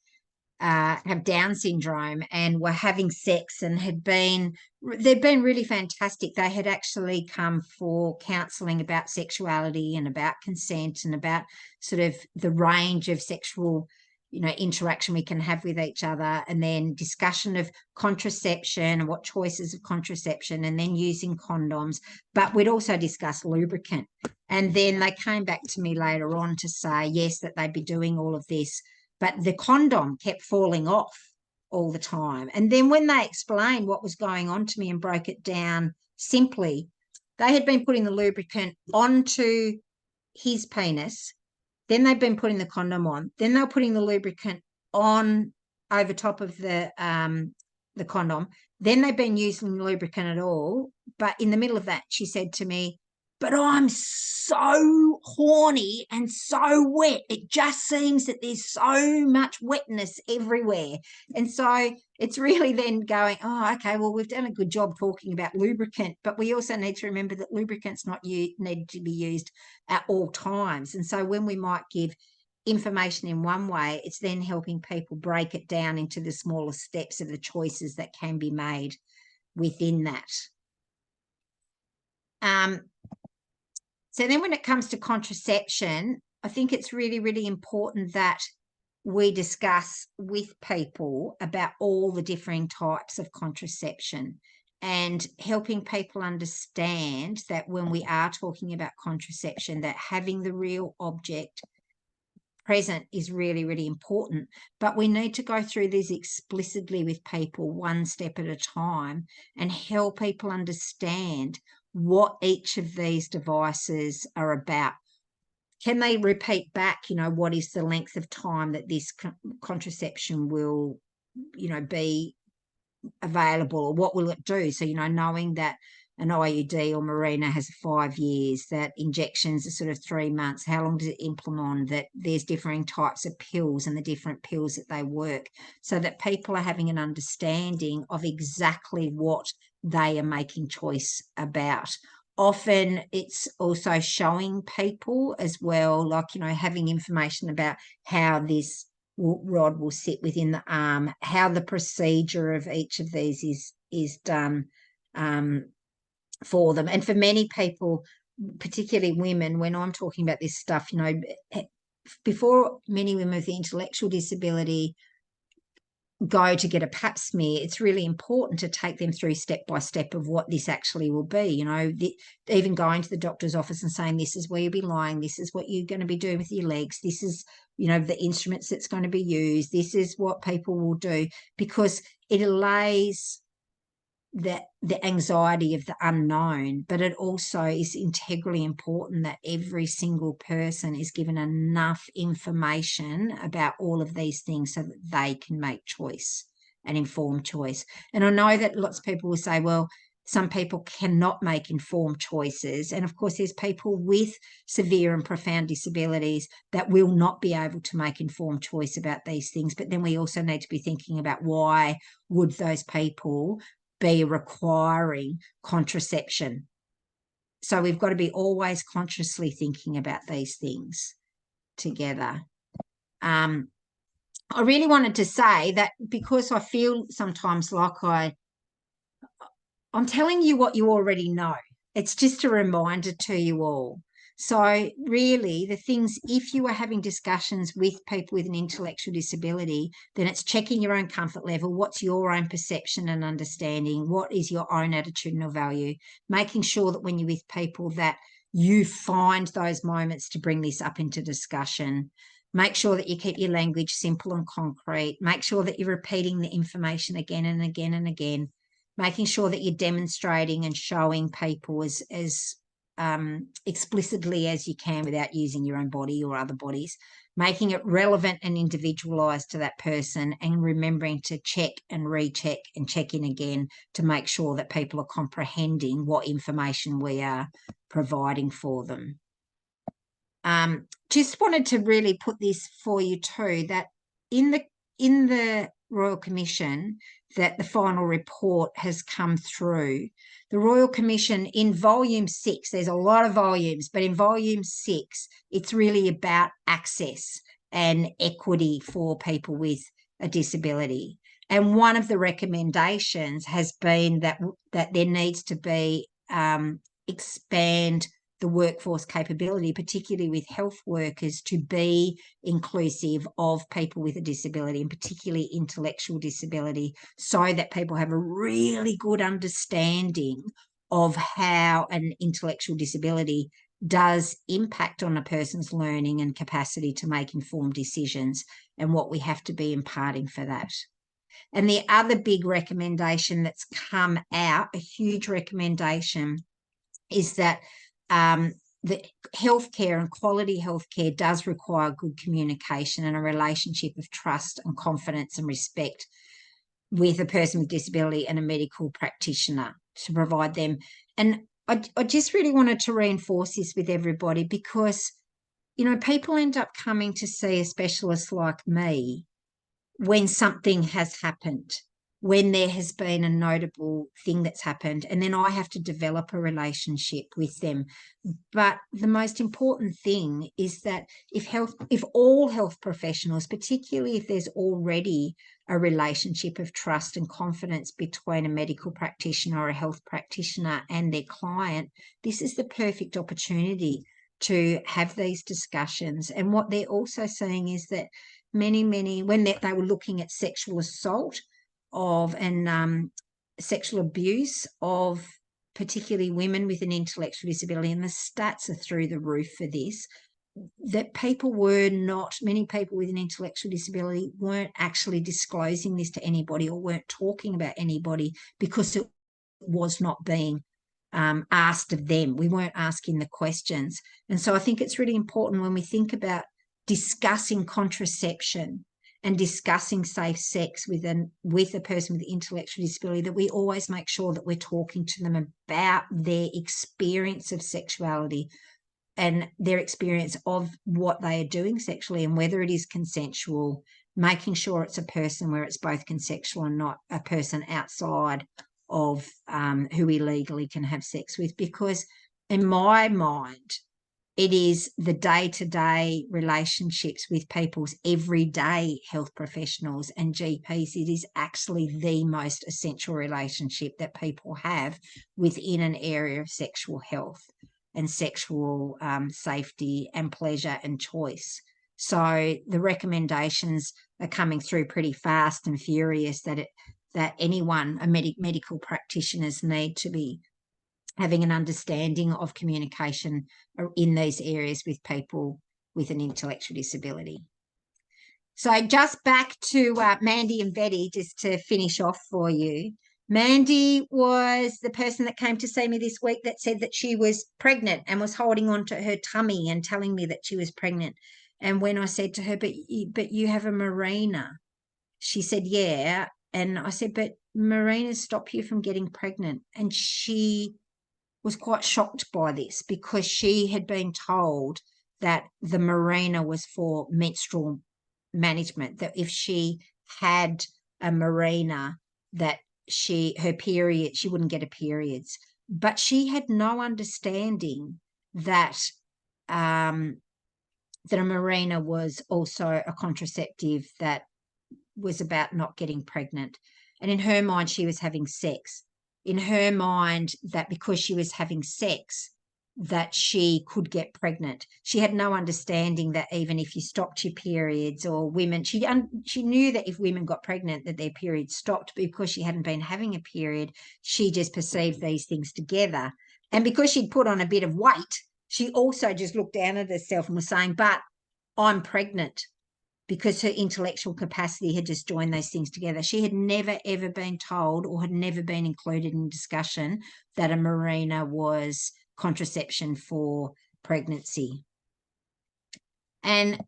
have Down syndrome and were having sex, and they'd been really fantastic. They had actually come for counselling about sexuality and about consent and about sort of the range of sexual interaction we can have with each other, and then discussion of contraception and what choices of contraception, and then using condoms. But we'd also discuss lubricant. And then they came back to me later on to say, yes, that they'd be doing all of this, but the condom kept falling off all the time. And then when they explained what was going on to me and broke it down simply, they had been putting the lubricant onto his penis, then they've been putting the condom on, then they're putting the lubricant on over top of the condom, then they've been using the lubricant at all. But in the middle of that, she said to me, but I'm so horny and so wet. It just seems that there's so much wetness everywhere. And so it's really then going, oh, okay, well, we've done a good job talking about lubricant, but we also need to remember that lubricant's not need to be used at all times. And so when we might give information in one way, it's then helping people break it down into the smaller steps of the choices that can be made within that. So then when it comes to contraception, I think it's really, really important that we discuss with people about all the differing types of contraception, and helping people understand that when we are talking about contraception, that having the real object present is really, really important. But we need to go through these explicitly with people one step at a time, and help people understand what each of these devices are about. Can they repeat back, what is the length of time that this contraception will, be available, or what will it do? So, knowing that an IUD or Mirena has 5 years, that injections are sort of 3 months, how long does it implement, that there's differing types of pills and the different pills that they work, so that people are having an understanding of exactly what they are making choice about. Often it's also showing people as well, like, having information about how this rod will sit within the arm, how the procedure of each of these is done for them. And for many people, particularly women, when I'm talking about this stuff, before, many women with intellectual disability go to get a pap smear, it's really important to take them through step by step of what this actually will be. You know, even going to the doctor's office and saying, this is where you'll be lying, this is what you're going to be doing with your legs, this is, you know, the instruments that's going to be used, this is what people will do, because it allays the anxiety of the unknown, but it also is integrally important that every single person is given enough information about all of these things so that they can make choice, an informed choice. And I know that lots of people will say, well, some people cannot make informed choices. And of course, there's people with severe and profound disabilities that will not be able to make informed choice about these things. But then we also need to be thinking about why would those people be requiring contraception. So we've got to be always consciously thinking about these things together. I really wanted to say that because I feel sometimes like I'm telling you what you already know. It's just a reminder to you all. So really the things, if you are having discussions with people with an intellectual disability, then it's checking your own comfort level. What's your own perception and understanding? What is your own attitudinal value? Making sure that when you're with people that you find those moments to bring this up into discussion. Make sure that you keep your language simple and concrete. Make sure that you're repeating the information again and again and again. Making sure that you're demonstrating and showing people as explicitly as you can without using your own body or other bodies, making it relevant and individualised to that person, and remembering to check and recheck and check in again to make sure that people are comprehending what information we are providing for them. Just wanted to really put this for you too, that in the Royal Commission, that the final report has come through. The Royal Commission in volume 6, there's a lot of volumes, but in volume 6, it's really about access and equity for people with a disability. And one of the recommendations has been that there needs to be expand the workforce capability, particularly with health workers, to be inclusive of people with a disability, and particularly intellectual disability, so that people have a really good understanding of how an intellectual disability does impact on a person's learning and capacity to make informed decisions, and what we have to be imparting for that. And the other big recommendation that's come out, a huge recommendation, is that the healthcare and quality healthcare does require good communication and a relationship of trust and confidence and respect with a person with disability and a medical practitioner to provide them. And I just really wanted to reinforce this with everybody, because, you know, people end up coming to see a specialist like me when something has happened, when there has been a notable thing that's happened, and then I have to develop a relationship with them. But the most important thing is that if all health professionals, particularly if there's already a relationship of trust and confidence between a medical practitioner or a health practitioner and their client, this is the perfect opportunity to have these discussions. And what they're also saying is that many, when they were looking at sexual assault and sexual abuse of particularly women with an intellectual disability, and the stats are through the roof for this, that many people with an intellectual disability weren't actually disclosing this to anybody or weren't talking about anybody because it was not being asked of them. We weren't asking the questions. And so I think it's really important when we think about discussing contraception and discussing safe sex with a person with intellectual disability, that we always make sure that we're talking to them about their experience of sexuality and their experience of what they are doing sexually, and whether it is consensual, making sure it's a person where it's both consensual and not a person outside of who we legally can have sex with. Because in my mind, it is the day-to-day relationships with people's everyday health professionals and GPs. It is actually the most essential relationship that people have within an area of sexual health and sexual safety and pleasure and choice. So the recommendations are coming through pretty fast and furious, that anyone, medical practitioners, need to be having an understanding of communication in these areas with people with an intellectual disability. So just back to Mandy and Betty, just to finish off for you. Mandy was the person that came to see me this week that said that she was pregnant and was holding on to her tummy and telling me that she was pregnant. And when I said to her, but you have a Mirena, she said, yeah. And I said, but Mirenas stop you from getting pregnant. And she was quite shocked by this, because she had been told that the Mirena was for menstrual management, that if she had a Mirena, that her period, she wouldn't get a periods. But she had no understanding that that a Mirena was also a contraceptive that was about not getting pregnant. And in her mind, she was having sex. In her mind, that because she was having sex, that she could get pregnant. She had no understanding that even if you stopped your periods, or women, she knew that if women got pregnant, that their periods stopped. But because she hadn't been having a period, she just perceived these things together. And because she'd put on a bit of weight, she also just looked down at herself and was saying, but I'm pregnant, because her intellectual capacity had just joined those things together. She had never, ever been told, or had never been included in discussion, that a Mirena was contraception for pregnancy. And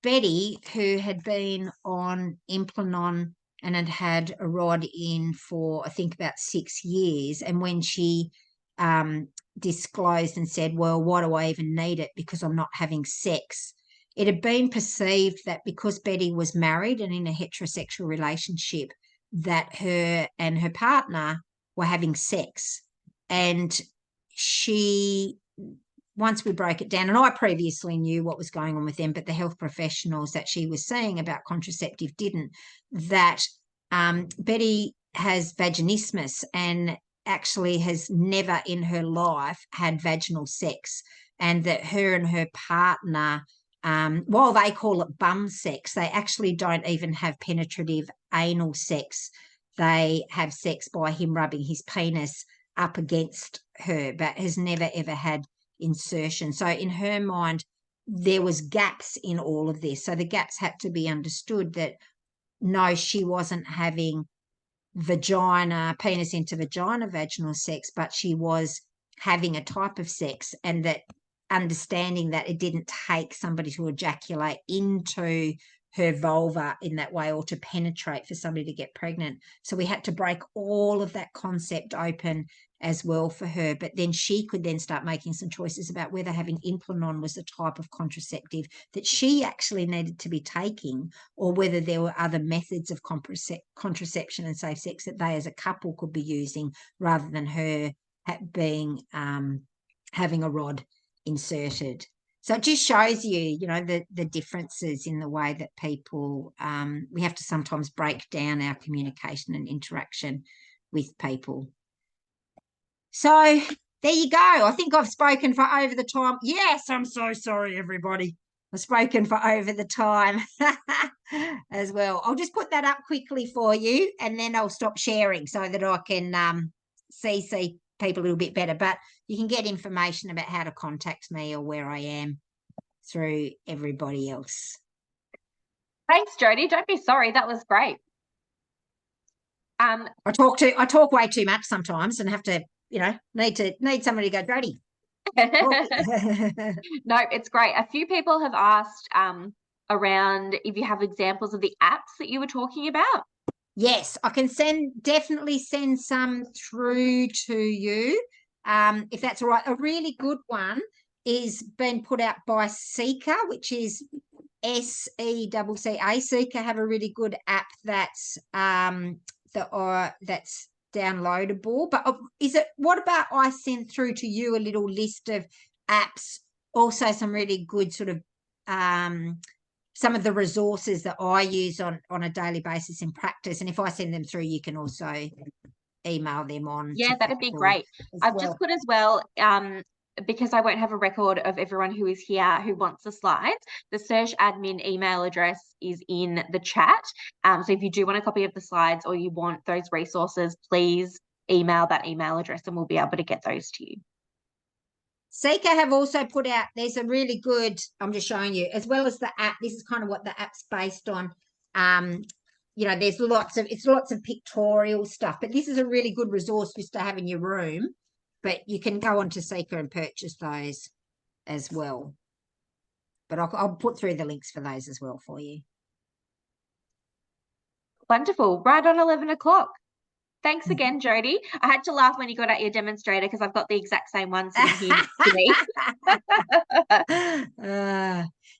Betty, who had been on Implanon and had had a rod in for, I think, about 6 years, and when she disclosed and said, well, why do I even need it, because I'm not having sex, it had been perceived that because Betty was married and in a heterosexual relationship, that her and her partner were having sex. And she, once we broke it down, and I previously knew what was going on with them, but the health professionals that she was seeing about contraceptive didn't, that Betty has vaginismus and actually has never in her life had vaginal sex, and that her and her partner, while they call it bum sex, they actually don't even have penetrative anal sex. They have sex by him rubbing his penis up against her, but has never, ever had insertion. So in her mind, there was gaps in all of this. So the gaps had to be understood, that no, she wasn't having penis into vagina vaginal sex, but she was having a type of sex, and that understanding that it didn't take somebody to ejaculate into her vulva in that way, or to penetrate for somebody to get pregnant. So we had to break all of that concept open as well for her. But then she could then start making some choices about whether having Implanon was a type of contraceptive that she actually needed to be taking, or whether there were other methods of contraception and safe sex that they as a couple could be using, rather than her being having a rod inserted. So it just shows you, the differences in the way that people, we have to sometimes break down our communication and interaction with people. So there you go. I think I've spoken for over the time. Yes, I'm so sorry, everybody. I've spoken for over the time as well. I'll just put that up quickly for you, and then I'll stop sharing so that I can see people a little bit better. But you can get information about how to contact me or where I am through everybody else. Thanks, Jodi. Don't be sorry. That was great. I talk way too much sometimes, and have to, need somebody to go, Jodi. No, it's great. A few people have asked around if you have examples of the apps that you were talking about. Yes, I can definitely send some through to you, if that's all right. A really good one is been put out by Seeker, which is SECCA. Seeker have a really good app that's that's downloadable. But what about I send through to you a little list of apps, also some really good sort of some of the resources that I use on a daily basis in practice. And if I send them through, you can also email them on. Yeah, that'd be great. I've just put as well because I won't have a record of everyone who is here who wants the slides, the CERSH admin email address is in the chat. So if you do want a copy of the slides or you want those resources, please email that email address and we'll be able to get those to you. Seeker have also put out, there's a really good, I'm just showing you, as well as the app, this is kind of what the app's based on. You know, there's lots of pictorial stuff, but this is a really good resource just to have in your room. But you can go onto Seeker and purchase those as well. But I'll put through the links for those as well for you. Wonderful. Right on 11 o'clock. Thanks again, Jodi. I had to laugh when you got out your demonstrator because I've got the exact same one sitting here next to me.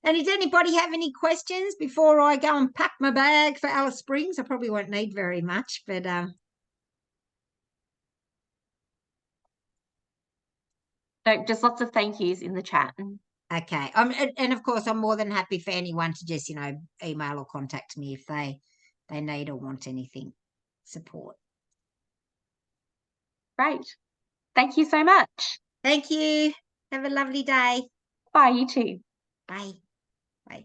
And does anybody have any questions before I go and pack my bag for Alice Springs? I probably won't need very much, but no, just lots of thank yous in the chat. Okay. And of course, I'm more than happy for anyone to just, you know, email or contact me if they need or want anything support. Great. Thank you so much. Thank you. Have a lovely day. Bye, you too. Bye. Bye.